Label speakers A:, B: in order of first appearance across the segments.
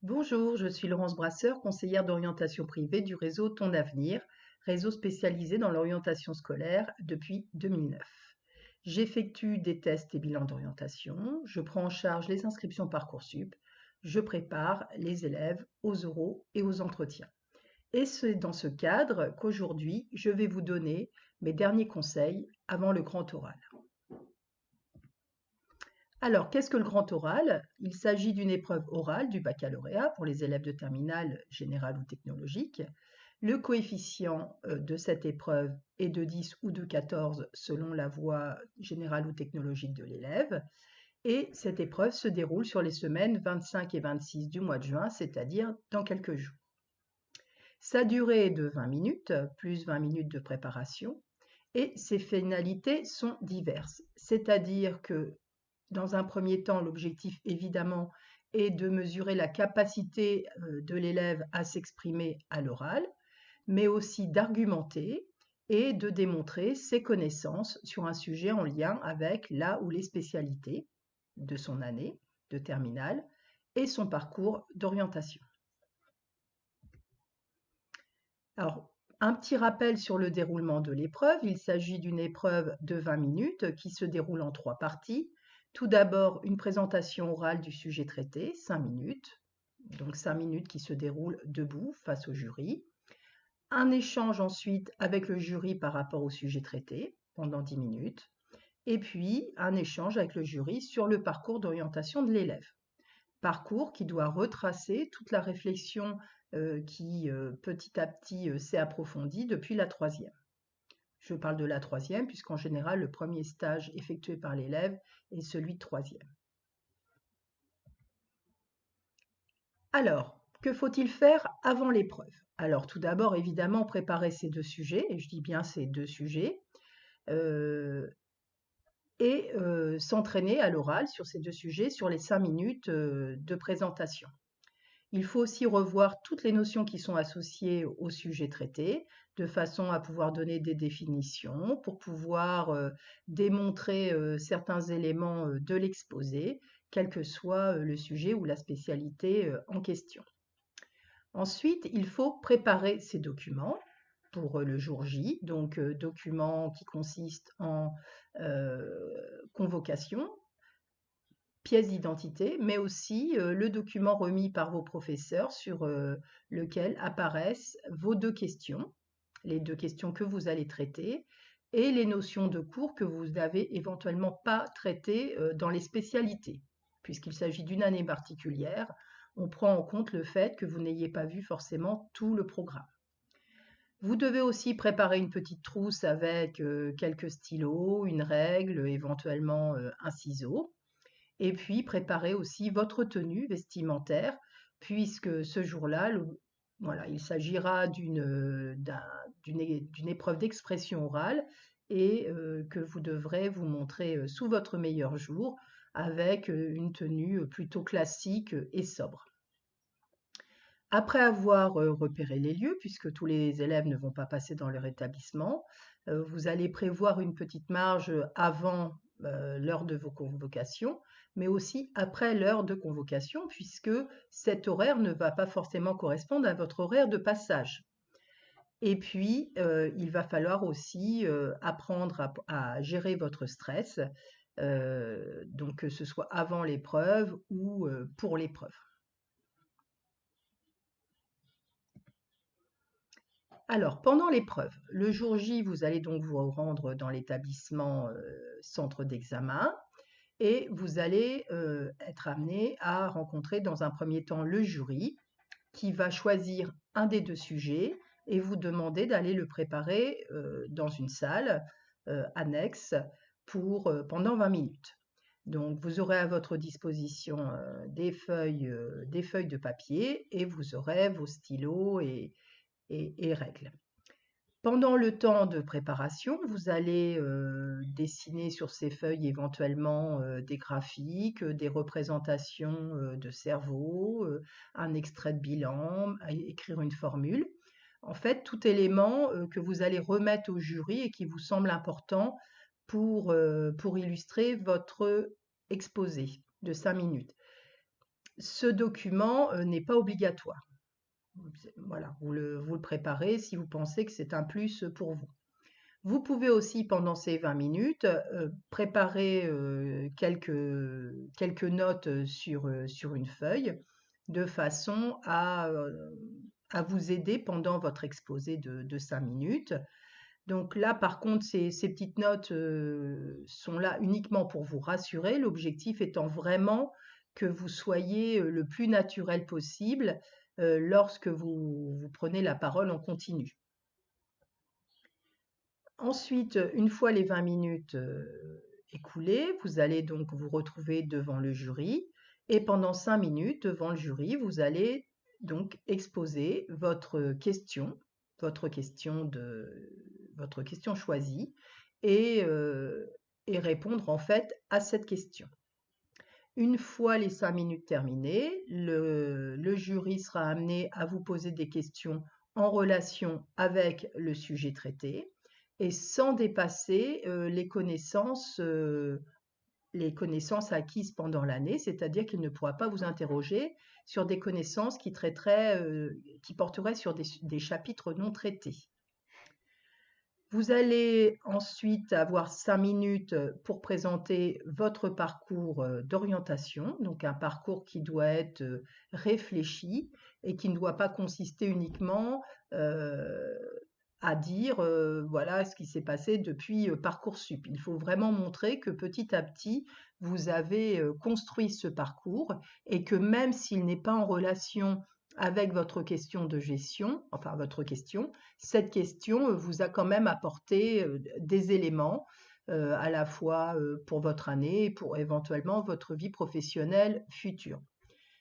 A: Bonjour, je suis Laurence Brasseur, conseillère d'orientation privée du réseau Ton Avenir, réseau spécialisé dans l'orientation scolaire depuis 2009. J'effectue des tests et bilans d'orientation, je prends en charge les inscriptions Parcoursup, je prépare les élèves aux oraux et aux entretiens. Et c'est dans ce cadre qu'aujourd'hui, je vais vous donner mes derniers conseils avant le grand oral. Alors, qu'est-ce que le grand oral? Il s'agit d'une épreuve orale du baccalauréat pour les élèves de terminale générale ou technologique. Le coefficient de cette épreuve est de 10 ou de 14 selon la voie générale ou technologique de l'élève. Et cette épreuve se déroule sur les semaines 25 et 26 du mois de juin, c'est-à-dire dans quelques jours. Sa durée est de 20 minutes, plus 20 minutes de préparation. Et ses finalités sont diverses, c'est-à-dire que dans un premier temps, l'objectif évidemment est de mesurer la capacité de l'élève à s'exprimer à l'oral, mais aussi d'argumenter et de démontrer ses connaissances sur un sujet en lien avec la ou les spécialités de son année de terminale et son parcours d'orientation. Alors, un petit rappel sur le déroulement de l'épreuve. Il s'agit d'une épreuve de 20 minutes qui se déroule en 3 parties. Tout d'abord, une présentation orale du sujet traité, 5 minutes. Donc 5 minutes qui se déroulent debout face au jury. Un échange ensuite avec le jury par rapport au sujet traité pendant 10 minutes. Et puis un échange avec le jury sur le parcours d'orientation de l'élève. Parcours qui doit retracer toute la réflexion qui petit à petit s'est approfondie depuis la troisième. Je parle de la troisième puisqu'en général le premier stage effectué par l'élève est celui de troisième. Alors, que faut-il faire avant l'épreuve? Alors tout d'abord évidemment préparer ces deux sujets, et je dis bien ces deux sujets, et s'entraîner à l'oral sur ces deux sujets sur les 5 minutes de présentation. Il faut aussi revoir toutes les notions qui sont associées au sujet traité, de façon à pouvoir donner des définitions, pour pouvoir démontrer certains éléments de l'exposé, quel que soit le sujet ou la spécialité en question. Ensuite, il faut préparer ces documents pour le jour J, donc documents qui consistent en convocation, pièce d'identité, mais aussi le document remis par vos professeurs sur lequel apparaissent vos deux questions, les deux questions que vous allez traiter, et les notions de cours que vous n'avez éventuellement pas traitées dans les spécialités. Puisqu'il s'agit d'une année particulière, on prend en compte le fait que vous n'ayez pas vu forcément tout le programme. Vous devez aussi préparer une petite trousse avec quelques stylos, une règle, éventuellement un ciseau. Et puis préparer aussi votre tenue vestimentaire, puisque ce jour-là, voilà, il s'agira d'une épreuve d'expression orale et que vous devrez vous montrer sous votre meilleur jour avec une tenue plutôt classique et sobre. Après avoir repéré les lieux, puisque tous les élèves ne vont pas passer dans leur établissement, vous allez prévoir une petite marge avant l'heure de vos convocations, mais aussi après l'heure de convocation, puisque cet horaire ne va pas forcément correspondre à votre horaire de passage. Et puis, il va falloir aussi apprendre à gérer votre stress, donc que ce soit avant l'épreuve ou pour l'épreuve. Alors, pendant l'épreuve, le jour J, vous allez donc vous rendre dans l'établissement centre d'examen et vous allez être amené à rencontrer dans un premier temps le jury qui va choisir un des deux sujets et vous demander d'aller le préparer dans une salle annexe pendant 20 minutes. Donc, vous aurez à votre disposition des feuilles de papier et vous aurez vos stylos et règles. Pendant le temps de préparation, vous allez dessiner sur ces feuilles éventuellement des graphiques, des représentations de cerveau, un extrait de bilan, écrire une formule. En fait, tout élément que vous allez remettre au jury et qui vous semble important pour illustrer votre exposé de 5 minutes. Ce document n'est pas obligatoire. Voilà, vous le préparez si vous pensez que c'est un plus pour vous. Vous pouvez aussi, pendant ces 20 minutes, préparer quelques notes sur une feuille de façon à vous aider pendant votre exposé de 5 minutes. Donc là, par contre, ces petites notes sont là uniquement pour vous rassurer, l'objectif étant vraiment que vous soyez le plus naturel possible lorsque vous prenez la parole en continu. Ensuite, une fois les 20 minutes écoulées, vous allez donc vous retrouver devant le jury et pendant 5 minutes devant le jury, vous allez donc exposer votre question choisie et, et répondre en fait à cette question. Une fois les 5 minutes terminées, le jury sera amené à vous poser des questions en relation avec le sujet traité et sans dépasser les connaissances acquises pendant l'année, c'est-à-dire qu'il ne pourra pas vous interroger sur des connaissances qui porteraient sur des chapitres non traités. Vous allez ensuite avoir 5 minutes pour présenter votre parcours d'orientation, donc un parcours qui doit être réfléchi et qui ne doit pas consister uniquement à dire voilà ce qui s'est passé depuis Parcoursup. Il faut vraiment montrer que petit à petit, vous avez construit ce parcours et que même s'il n'est pas en relation avec votre question de gestion, enfin votre question, cette question vous a quand même apporté des éléments à la fois pour votre année et pour éventuellement votre vie professionnelle future.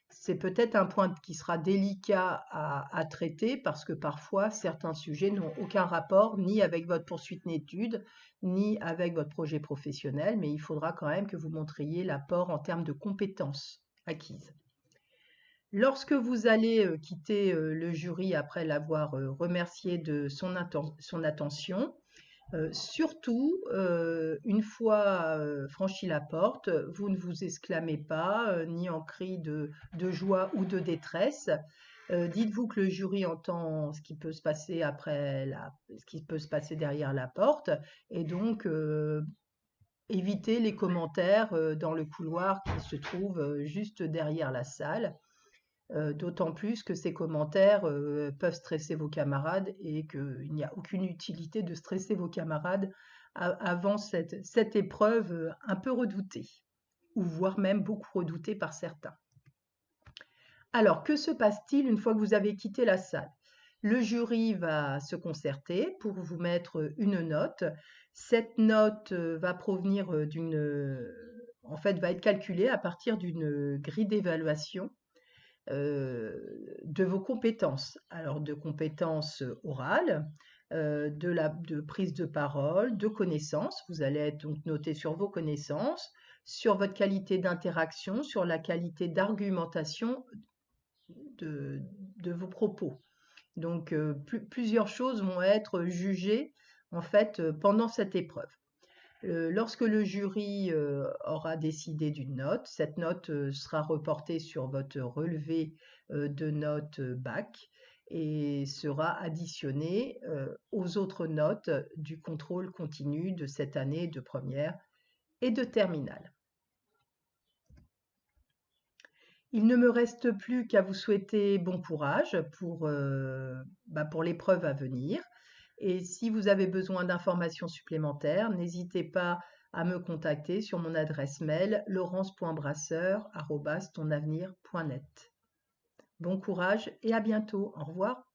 A: C'est peut-être un point qui sera délicat à traiter parce que parfois certains sujets n'ont aucun rapport ni avec votre poursuite d'études, ni avec votre projet professionnel, mais il faudra quand même que vous montriez l'apport en termes de compétences acquises. Lorsque vous allez quitter le jury après l'avoir remercié de son attention, surtout, une fois franchi la porte, vous ne vous exclamez pas, ni en cri de joie ou de détresse. Dites-vous que le jury entend ce qui peut se passer ce qui peut se passer derrière la porte, et donc évitez les commentaires dans le couloir qui se trouve juste derrière la salle. D'autant plus que ces commentaires peuvent stresser vos camarades et qu'il n'y a aucune utilité de stresser vos camarades avant cette épreuve un peu redoutée, ou voire même beaucoup redoutée par certains. Alors, que se passe-t-il une fois que vous avez quitté la salle? Le jury va se concerter pour vous mettre une note. Cette note va provenir en fait, va être calculée à partir d'une grille d'évaluation de vos compétences. Alors, de compétences orales, de prise de parole, de connaissances. Vous allez être donc noté sur vos connaissances, sur votre qualité d'interaction, sur la qualité d'argumentation de vos propos. Donc, plusieurs choses vont être jugées en fait pendant cette épreuve. Lorsque le jury aura décidé d'une note, cette note sera reportée sur votre relevé de notes bac et sera additionnée aux autres notes du contrôle continu de cette année de première et de terminale. Il ne me reste plus qu'à vous souhaiter bon courage pour l'épreuve à venir. Et si vous avez besoin d'informations supplémentaires, n'hésitez pas à me contacter sur mon adresse mail laurence.brasseur@tonavenir.net. Bon courage et à bientôt. Au revoir.